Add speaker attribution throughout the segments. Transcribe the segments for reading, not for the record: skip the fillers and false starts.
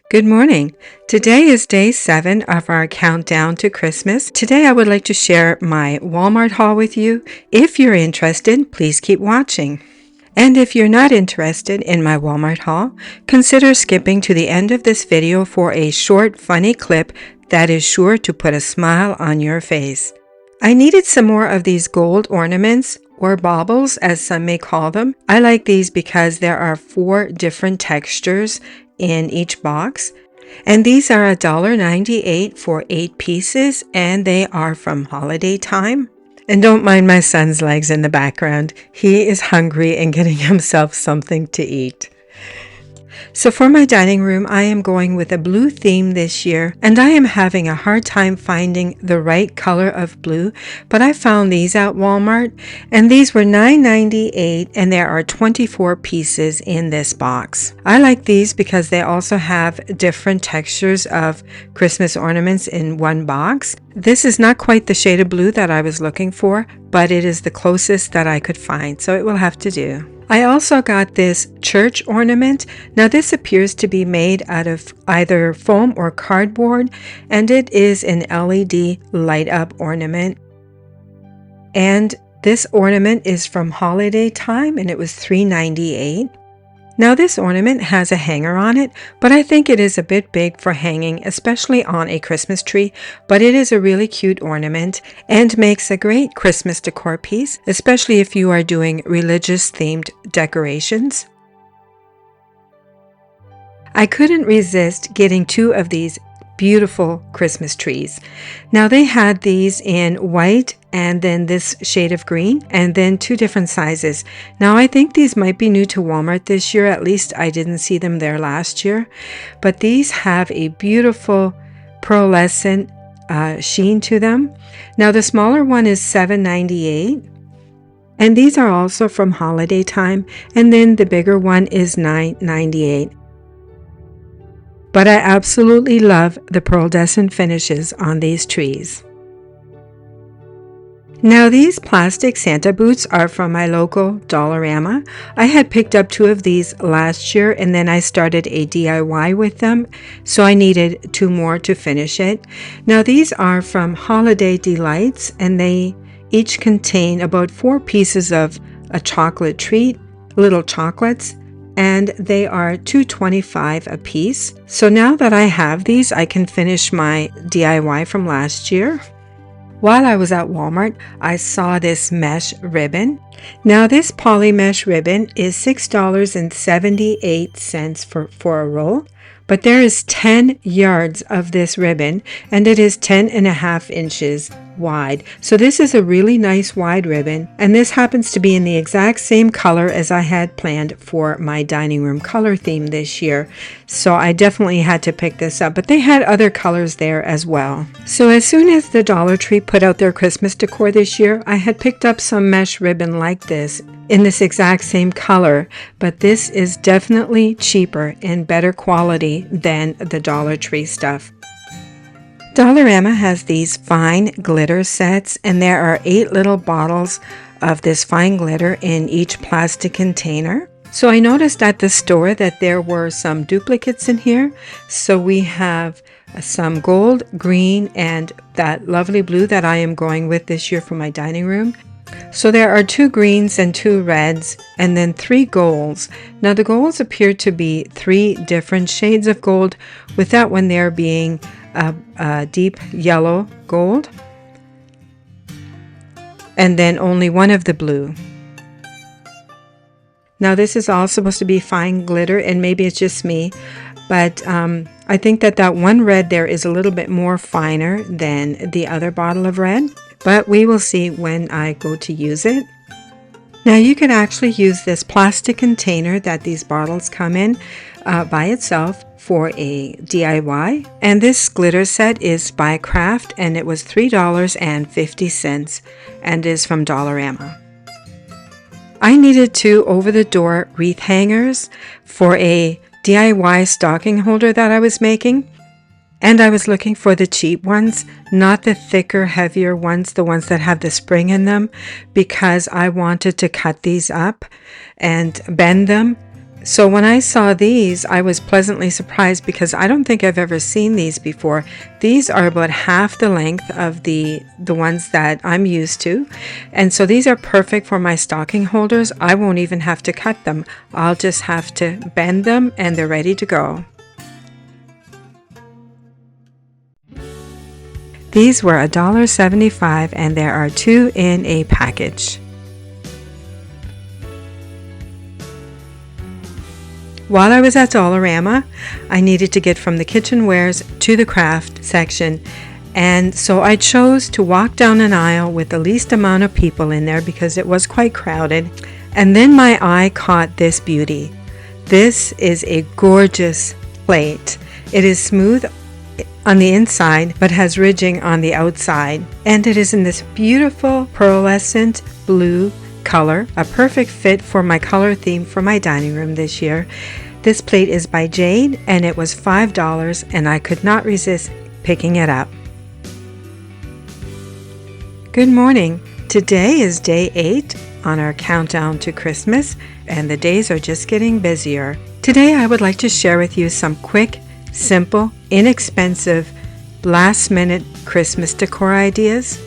Speaker 1: Good morning. Today is day 7 of our countdown to Christmas. Today I would like to share my Walmart haul with you. If you're interested, please keep watching. And if you're not interested in my Walmart haul, consider skipping to the end of this video for a short, funny clip that is sure to put a smile on your face. I needed some more of these gold ornaments, or baubles as some may call them. I like these because there are 4 different textures in each box, and these are $1.98 for 8 pieces, and they are from holiday time. And don't mind my son's legs in the background. He is hungry and getting himself something to eat. So for my dining room, I am going with a blue theme this year, and I am having a hard time finding the right color of blue, but I found these at Walmart, and these were $9.98, and there are 24 pieces in this box. I like these because they also have different textures of Christmas ornaments in one box. This is not quite the shade of blue that I was looking for, but it is the closest that I could find, so it will have to do. I also got this church ornament. Now this appears to be made out of either foam or cardboard, and it is an LED light up ornament. And this ornament is from holiday time, and it was $3.98. Now this ornament has a hanger on it, but I think it is a bit big for hanging, especially on a Christmas tree, but it is a really cute ornament and makes a great Christmas decor piece, especially if you are doing religious themed decorations. I couldn't resist getting 2 of these beautiful Christmas trees. Now they had these in white and then this shade of green, and then 2 different sizes. Now I think these might be new to Walmart this year, at least I didn't see them there last year, but these have a beautiful pearlescent sheen to them. Now the smaller one is $7.98, and these are also from holiday time, and then the bigger one is $9.98. But I absolutely love the pearlescent finishes on these trees. Now these plastic Santa boots are from my local Dollarama. I had picked up 2 of these last year, and then I started a DIY with them, so I needed 2 more to finish it. Now these are from Holiday Delights, and they each contain about 4 pieces of a chocolate treat, little chocolates, and they are $2.25 a piece. So now that I have these, I can finish my DIY from last year. While I was at Walmart, I saw this mesh ribbon. Now this poly mesh ribbon is $6.78 for a roll, but there is 10 yards of this ribbon, and it is 10.5 inches wide. So this is a really nice wide ribbon, and this happens to be in the exact same color as I had planned for my dining room color theme this year. So I definitely had to pick this up, but they had other colors there as well. So as soon as the Dollar Tree put out their Christmas decor this year, I had picked up some mesh ribbon like this in this exact same color, but this is definitely cheaper and better quality than the Dollar Tree stuff. Dollarama has these fine glitter sets, and there are 8 little bottles of this fine glitter in each plastic container. So I noticed at the store that there were some duplicates in here. So we have some gold, green, and that lovely blue that I am going with this year for my dining room. So there are 2 greens and 2 reds, and then 3 golds. Now the golds appear to be 3 different shades of gold, with that one there being a deep yellow gold, and then only one of the blue. Now this is all supposed to be fine glitter, and maybe it's just me, but I think that one red there is a little bit more finer than the other bottle of red, but we will see when I go to use it. Now you can actually use this plastic container that these bottles come in by itself for a DIY, and this glitter set is by Kraft, and it was $3.50 and is from Dollarama. I needed 2 over-the-door wreath hangers for a DIY stocking holder that I was making, and I was looking for the cheap ones, not the thicker, heavier ones, the ones that have the spring in them, because I wanted to cut these up and bend them So when I saw these, I was pleasantly surprised because I don't think I've ever seen these before. These are about half the length of the ones that I'm used to. And so these are perfect for my stocking holders. I won't even have to cut them. I'll just have to bend them and they're ready to go. These were $1.75 and there are 2 in a package. While I was at Dollarama, I needed to get from the kitchenwares to the craft section, and so I chose to walk down an aisle with the least amount of people in there because it was quite crowded. And then my eye caught this beauty. This is a gorgeous plate. It is smooth on the inside but has ridging on the outside, and it is in this beautiful pearlescent blue color, a perfect fit for my color theme for my dining room this year. This plate is by Jade and it was $5 and I could not resist picking it up. Good morning. Today is day 8 on our countdown to Christmas and the days are just getting busier. Today I would like to share with you some quick, simple, inexpensive, last-minute Christmas decor ideas.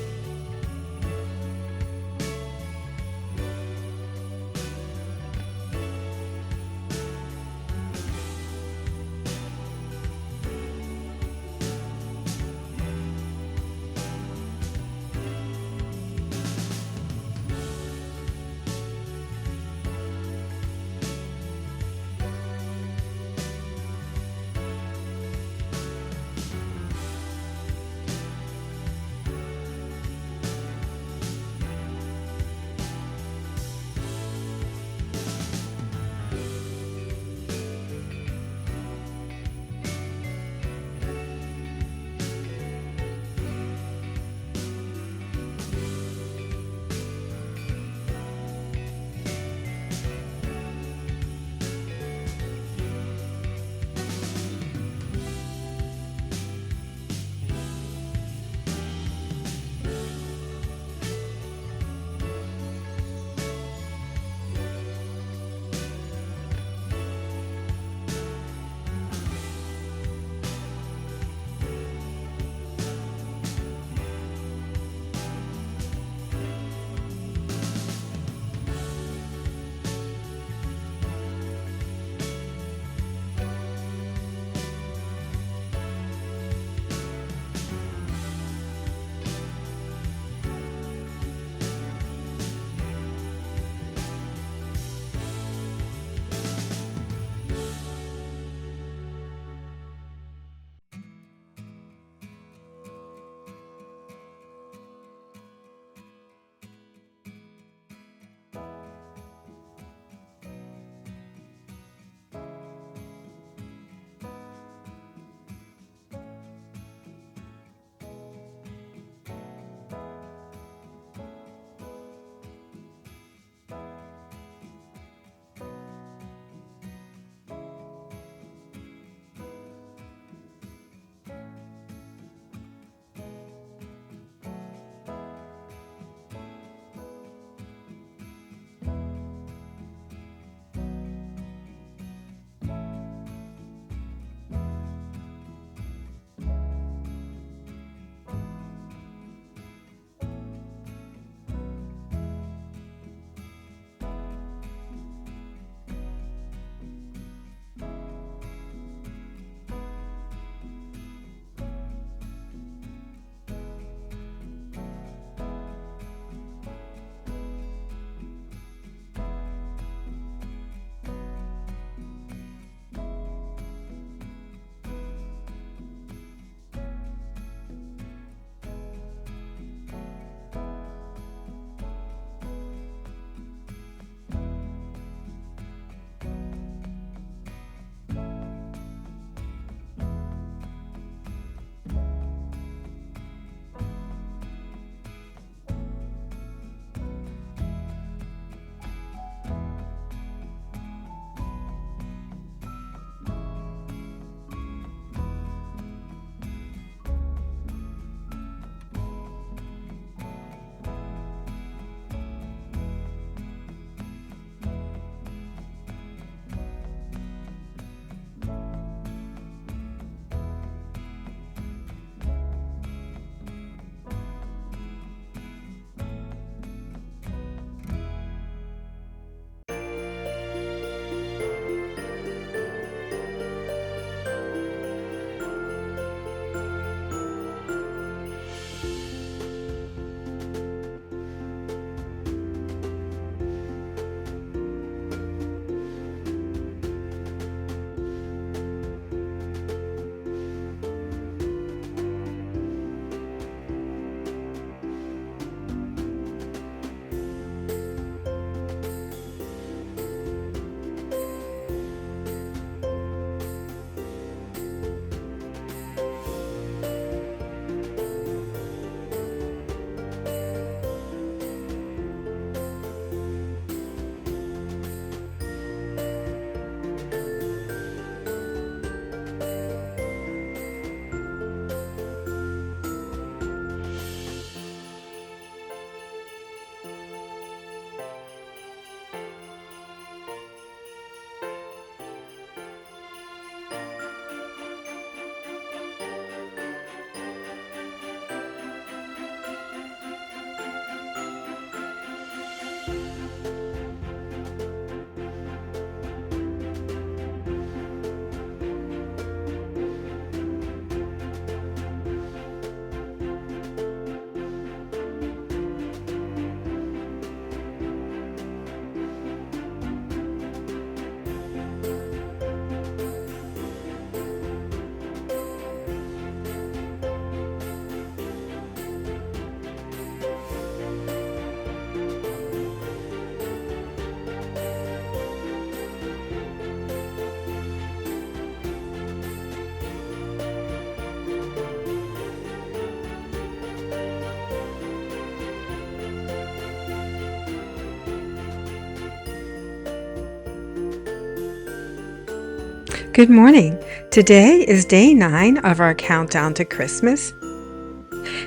Speaker 1: Good morning. Today is day 9 of our countdown to Christmas.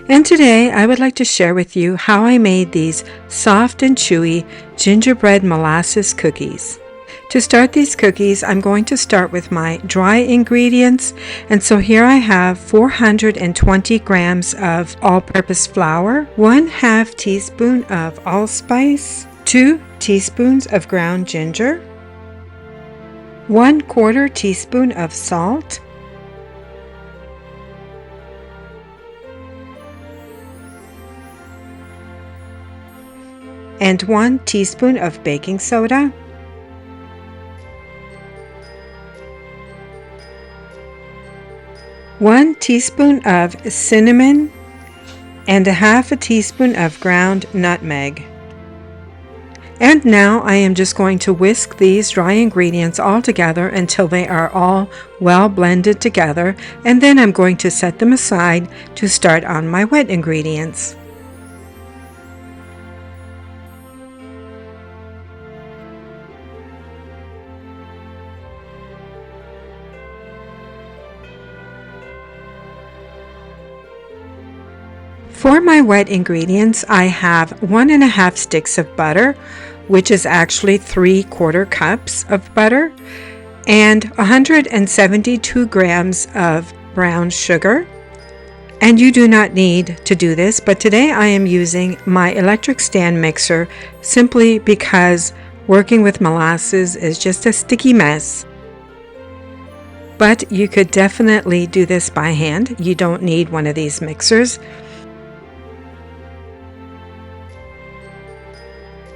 Speaker 1: And today I would like to share with you how I made these soft and chewy gingerbread molasses cookies. To start these cookies, I'm going to start with my dry ingredients. And so here I have 420 grams of all-purpose flour, 1/2 teaspoon of allspice, 2 teaspoons of ground ginger, 1/4 teaspoon of salt, and 1 teaspoon of baking soda, 1 teaspoon of cinnamon, and 1/2 teaspoon of ground nutmeg. And now I am just going to whisk these dry ingredients all together until they are all well blended together, and then I'm going to set them aside to start on my wet ingredients. For my wet ingredients, I have 1.5 sticks of butter, which is actually 3/4 cups of butter, and 172 grams of brown sugar. And you do not need to do this, but today I am using my electric stand mixer simply because working with molasses is just a sticky mess. But you could definitely do this by hand. You don't need one of these mixers.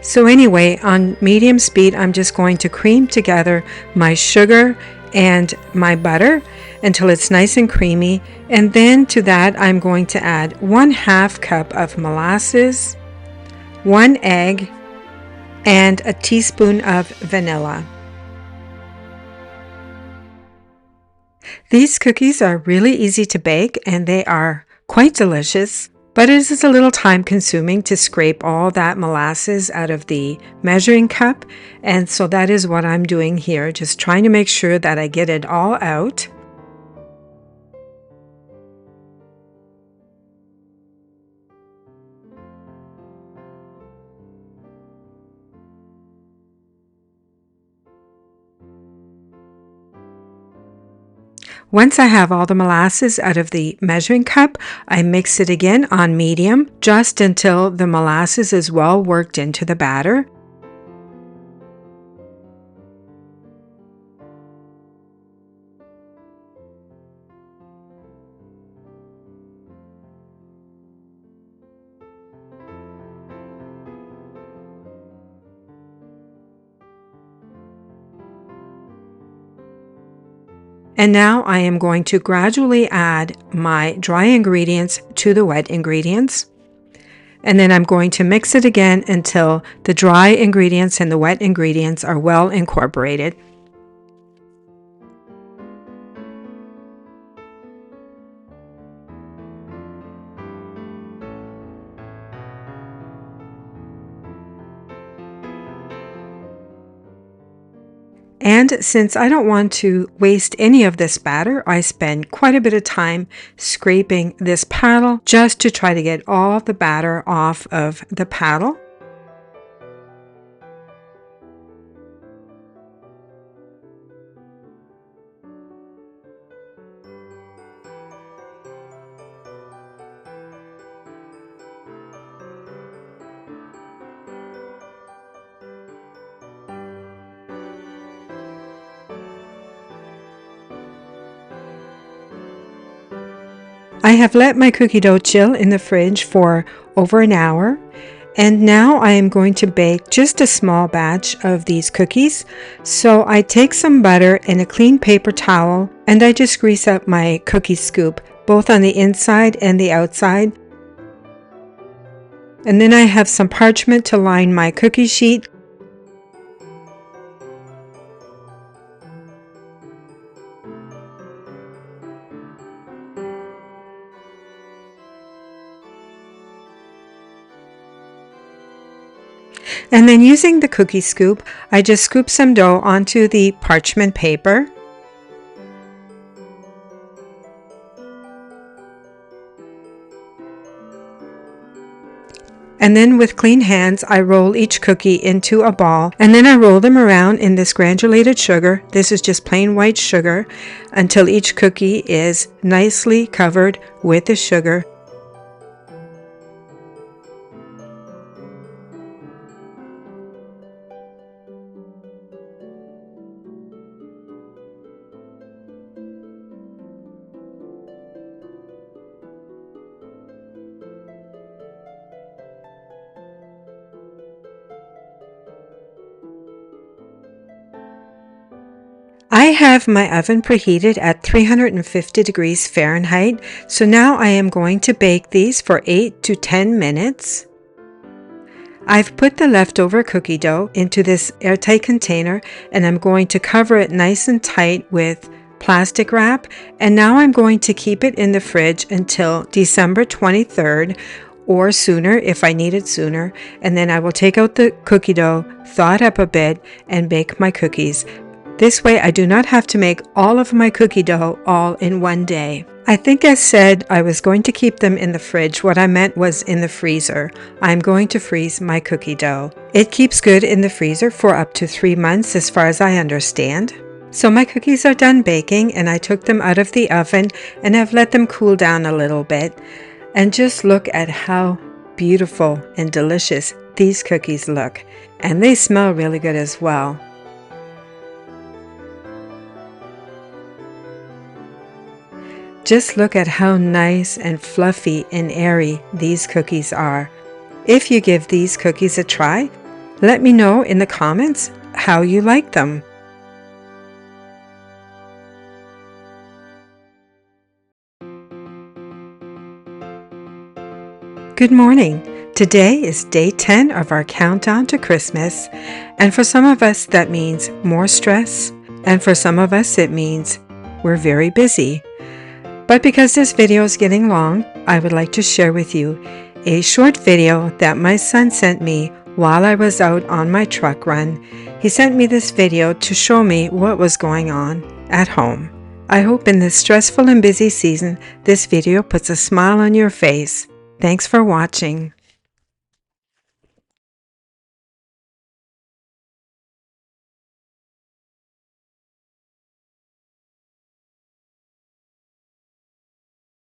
Speaker 1: So anyway, on medium speed, I'm just going to cream together my sugar and my butter until it's nice and creamy. And then to that, I'm going to add 1/2 cup of molasses, 1 egg, and a teaspoon of vanilla. These cookies are really easy to bake and they are quite delicious. But it is a little time consuming to scrape all that molasses out of the measuring cup, and so that is what I'm doing here, just trying to make sure that I get it all out. Once I have all the molasses out of the measuring cup, I mix it again on medium, just until the molasses is well worked into the batter. And now I am going to gradually add my dry ingredients to the wet ingredients. And then I'm going to mix it again until the dry ingredients and the wet ingredients are well incorporated. And since I don't want to waste any of this batter, I spend quite a bit of time scraping this paddle just to try to get all the batter off of the paddle. I have let my cookie dough chill in the fridge for over an hour, and now I am going to bake just a small batch of these cookies. So I take some butter and a clean paper towel, and I just grease up my cookie scoop, both on the inside and the outside. And then I have some parchment to line my cookie sheet. And then using the cookie scoop, I just scoop some dough onto the parchment paper. And then with clean hands, I roll each cookie into a ball, and then I roll them around in this granulated sugar. This is just plain white sugar, until each cookie is nicely covered with the sugar. I have my oven preheated at 350 degrees Fahrenheit, so now I am going to bake these for 8 to 10 minutes. I've put the leftover cookie dough into this airtight container, and I'm going to cover it nice and tight with plastic wrap, and now I'm going to keep it in the fridge until December 23rd or sooner if I need it sooner, and then I will take out the cookie dough, thaw it up a bit, and bake my cookies. This way I do not have to make all of my cookie dough all in one day. I think I said I was going to keep them in the fridge. What I meant was in the freezer. I'm going to freeze my cookie dough. It keeps good in the freezer for up to 3 months as far as I understand. So my cookies are done baking, and I took them out of the oven and have let them cool down a little bit. And just look at how beautiful and delicious these cookies look. And they smell really good as well. Just look at how nice and fluffy and airy these cookies are. If you give these cookies a try, let me know in the comments how you like them. Good morning. Today is day 10 of our countdown to Christmas, and for some of us that means more stress, and for some of us it means we're very busy. But because this video is getting long, I would like to share with you a short video that my son sent me while I was out on my truck run. He sent me this video to show me what was going on at home. I hope in this stressful and busy season, this video puts a smile on your face. Thanks for watching.